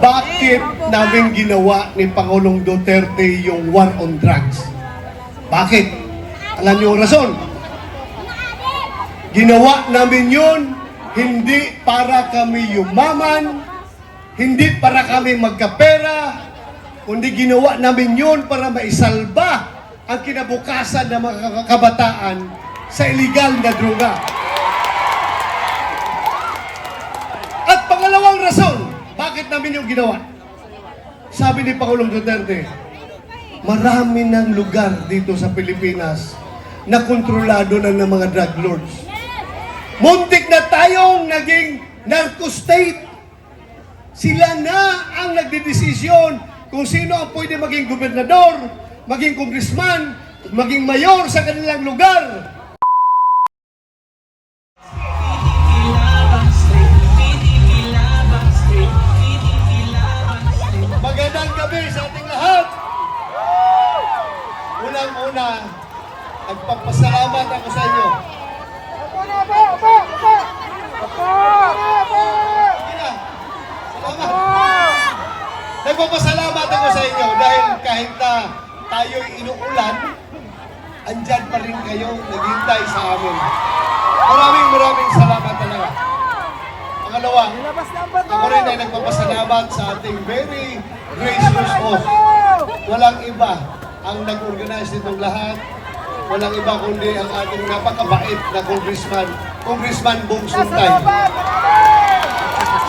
Bakit namin ginawa ni Pangulong Duterte yung war on drugs? Bakit? Alam niyo ang rason? Ginawa namin yun hindi para kami yumaman, hindi para kami magkapera, kundi ginawa namin yun para maisalba ang kinabukasan ng mga kabataan sa iligal na droga. At pangalawang rason, bakit namin yung ginawa? Sabi ni Pangulong Duterte, marami ng lugar dito sa Pilipinas na kontrolado na ng mga drug lords. Muntik na tayong naging narco-state. Sila na ang nagdidesisyon kung sino ang pwede maging gobernador, maging congressman, maging mayor sa kanilang lugar. Magandang gabi sa ating lahat. Unang-una, nagpapasalamat ako sa inyo. Nagpapasalamat ako sa inyo dahil kahit na tayo'y inuulan, andyan pa rin kayo naghintay sa amin. Maraming salamat talaga. Pangalawa, ako rin ay nagpapasalamat sa ating very gracious host. Walang iba ang nag-organize nitong lahat. Walang iba kundi ang ating napakabait na Congressman Bong Suntay.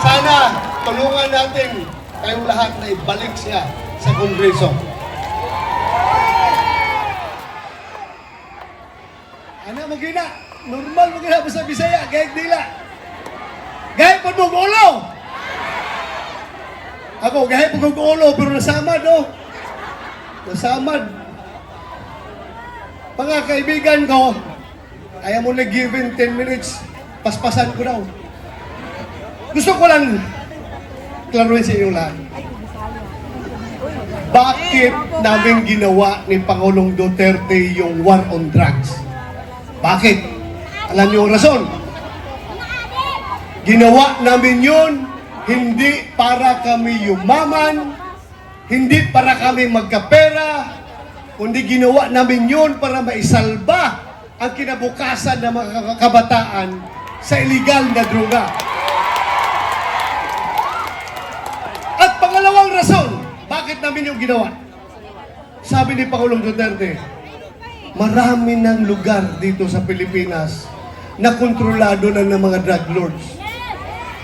Sana tulungan natin kayong lahat na ibalik siya sa Kongreso. Ano magina? Normal magina sa Bisaya, gayag nila. Gayag po mong ulo! Ako, gayag po mong ulo, pero nasamad, oh. Nasamad. Mga kaibigan ko, ayaw mo na-given 10 minutes, paspasan ko daw. Gusto ko lang klaruin sa inyo lahat. Bakit namin ginawa ni Pangulong Duterte yung war on drugs? Bakit? Alam niyo ang rason? Ginawa namin yun hindi para kami yumaman, hindi para kami magkapera, kundi ginawa namin yun para maisalba ang kinabukasan ng mga kabataan sa iligal na droga. At pangalawang rason, bakit namin yung ginawa? Sabi ni Pangulong Duterte, marami ng lugar dito sa Pilipinas na kontrolado na ng mga drug lords.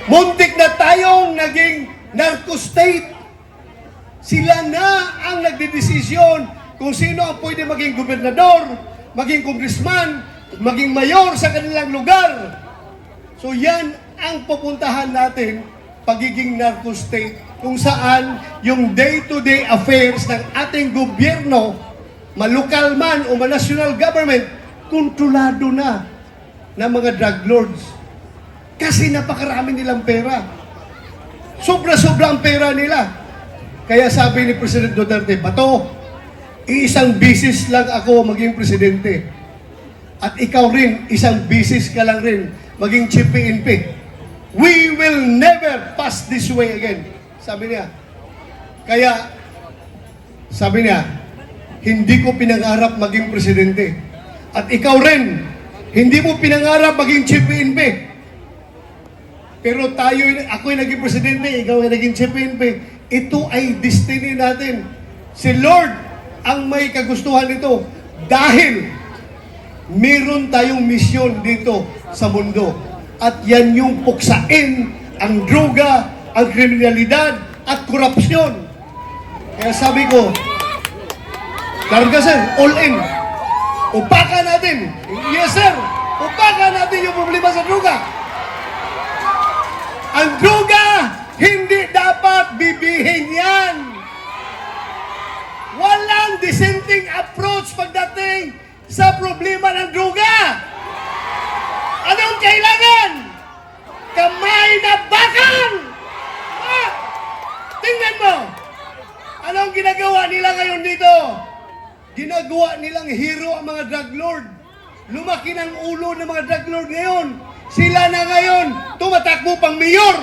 Muntik na tayong naging narco-state. Sila na ang nagdidesisyon kung sino ang pwede maging gobernador, maging congressman, maging mayor sa kanilang lugar. So yan ang pupuntahan natin, pagiging narco-state, kung saan yung day-to-day affairs ng ating gobyerno, malokal man o national government, kontrolado na ng mga drug lords. Kasi napakarami nilang pera. Sobra-sobra ang pera nila. Kaya sabi ni President Duterte, Bato, iisang bisis lang ako maging presidente. At ikaw rin, isang bisis ka lang rin maging chief PNP. We will never pass this way again. Sabi niya. Kaya, sabi niya, hindi ko pinangarap maging presidente. At ikaw rin, hindi mo pinangarap maging chief PNP. Pero ako'y naging presidente, ikaw ay naging chief PNP. Ito ay destiny natin. Si Lord ang may kagustuhan nito dahil meron tayong misyon dito sa mundo. At yan yung puksain ang droga, ang kriminalidad at korupsyon. Kaya sabi ko, Largasan, all in. Upakan natin. Yes sir, upakan natin yung problema sa droga. Ang droga, hindi dapat bibihin yan. Walang dissenting approach pagdating sa problema ng droga. Anong kailangan? Kamay na bakal! Tingnan mo! Anong ginagawa nila ngayon dito? Ginagawa nilang hero ang mga drug lord. Lumaki ng ulo ng mga drug lord ngayon. Sila na ngayon tumatakbo pang mayor.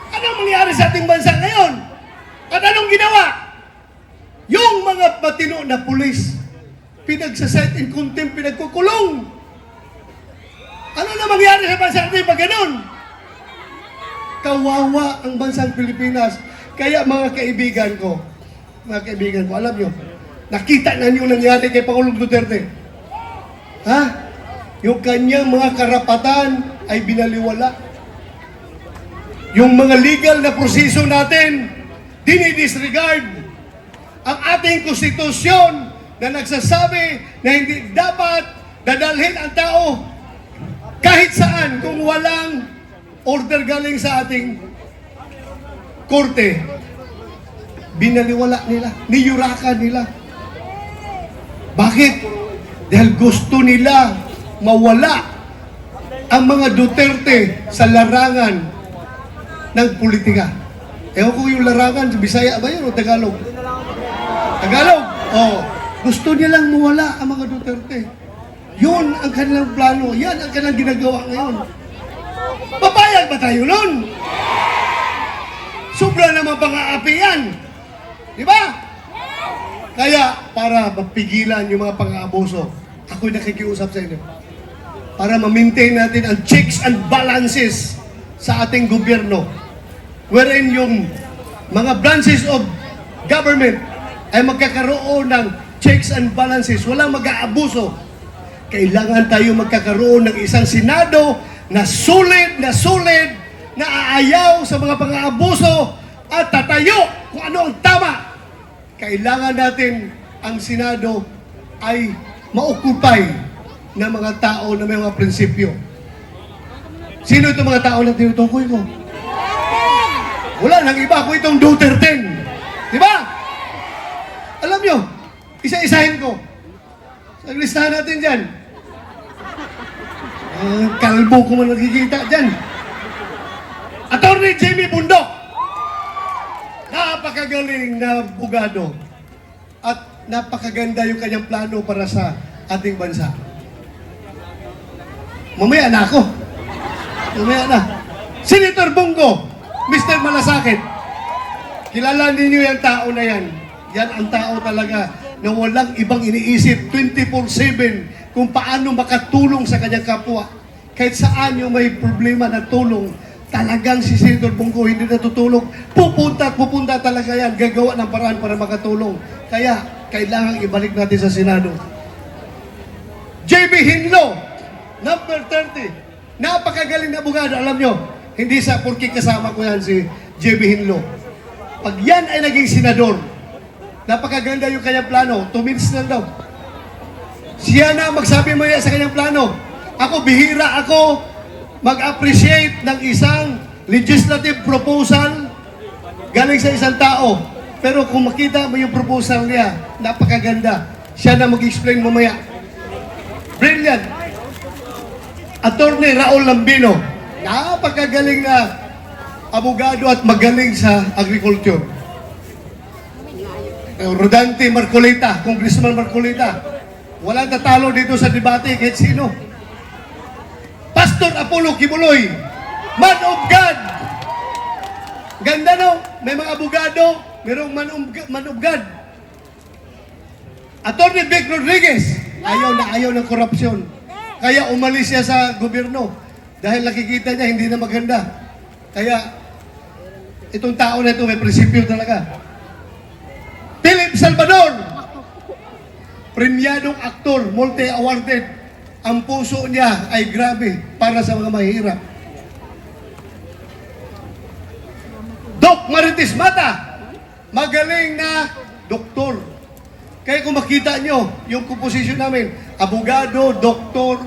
Anong mangyari sa ating bansa ngayon? Pilipino na pulis, pinagsaset in contempt, pinagkukulong. Ano na mangyari sa bansa natin pag ganun? Kawawa ang bansang Pilipinas. Kaya mga kaibigan ko, alam nyo, nakita na niyo nangyari kay Pangulong Duterte. Ha? Yung kanyang mga karapatan ay binaliwala. Yung mga legal na proseso natin, dinidisregard. Ang ating konstitusyon na nagsasabi na hindi dapat dadalhin ang tao kahit saan kung walang order galing sa ating korte. Binaliwala nila, niyurakan nila. Bakit? Dahil gusto nila mawala ang mga Duterte sa larangan ng politika. Ewan ko yung larangan, Bisaya ba yun o Tagalog? Tagalog? Oh, gusto nilang mawala ang mga Duterte. Yun ang kanilang plano. Yan ang kanilang ginagawa ngayon. Papayag ba tayo nun? Sobra naman pang-aapi yan. Di ba? Kaya, para mapigilan yung mga pang-aabuso, ako'y nakikiusap sa inyo. Para ma-maintain natin ang checks and balances sa ating gobyerno. Wherein yung mga branches of government ay magkakaroon ng checks and balances. Walang mag-aabuso. Kailangan tayo magkakaroon ng isang Senado na sulit, na aayaw sa mga pang-aabuso at tatayo kung ano ang tama. Kailangan natin ang Senado ay maokupay ng mga tao na may mga prinsipyo. Sino itong mga tao na tinutukoy ko? Wala nang iba kung itong Duterte. Di ba? Alam nyo, isa-isahin ko. Naglistahan natin dyan. Kalbo ko man nakikita dyan. Attorney Jamie Bundok. Napakagaling na abogado. At napakaganda yung kanyang plano para sa ating bansa. Mamaya na ako. Mamaya na. Senator Bongo, Mr. Malasakit. Kilala ninyo yung tao na yan. Yan ang tao talaga na walang ibang iniisip 24/7 kung paano makatulong sa kanyang kapwa. Kahit saan yung may problema na tulong, talagang si Senator Bongo hindi natutulog. Pupunta talaga yan. Gagawa ng paraan para makatulong. Kaya, kailangan ibalik natin sa Senado. JB Hinlo, number 30. Napakagaling na abogado. Alam nyo, hindi sa porke kasama ko yan si JB Hinlo. Pag yan ay naging senador, napakaganda yung kanyang plano. 2 minutes lang daw. Siya na magsabi mo yan sa kanyang plano. Ako, bihira ako mag-appreciate ng isang legislative proposal galing sa isang tao. Pero kung makita mo yung proposal niya, napakaganda. Siya na mag-explain mamaya. Brilliant. Attorney Raul Lambino, napakagaling na abogado at magaling sa agriculture. Rodante Marcolita, Congressman Marcolita, walang tatalo dito sa debate kahit sino. Pastor Apollo Kibuloy, man of God. Ganda no? May mga abogado, mayroong man of God. Attorney Vic Rodriguez, ayaw ng korupsyon. Kaya umalis siya sa gobyerno dahil nakikita niya hindi na maganda. Kaya itong tao na ito may prinsipyo talaga. Philip Salvador, premyadong aktor, multi-awarded. Ang puso niya ay grabe para sa mga mahirap. Doc Marites Mata, magaling na doktor. Kaya kung makita nyo, yung komposisyon namin, abogado, doktor,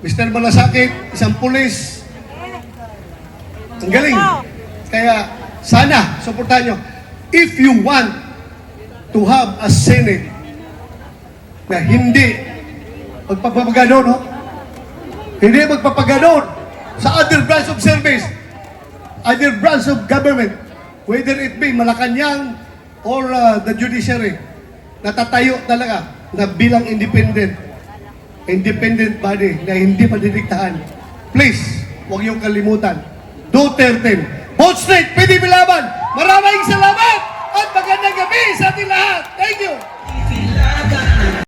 Mr. Malasakit, isang pulis. Ang galing. Kaya sana, suportahan nyo. If you want to have a Senate na hindi magpapagadon, no? Hindi magpapagadon sa other branch of service, other branch of government, whether it be Malacanang or the judiciary, natatayo talaga na bilang independent body na hindi madidiktahan. Please, huwag niyong kalimutan. Duterte, vote straight, PDP laban. Maraming salamat at magandang gabi sa ating lahat. Thank you.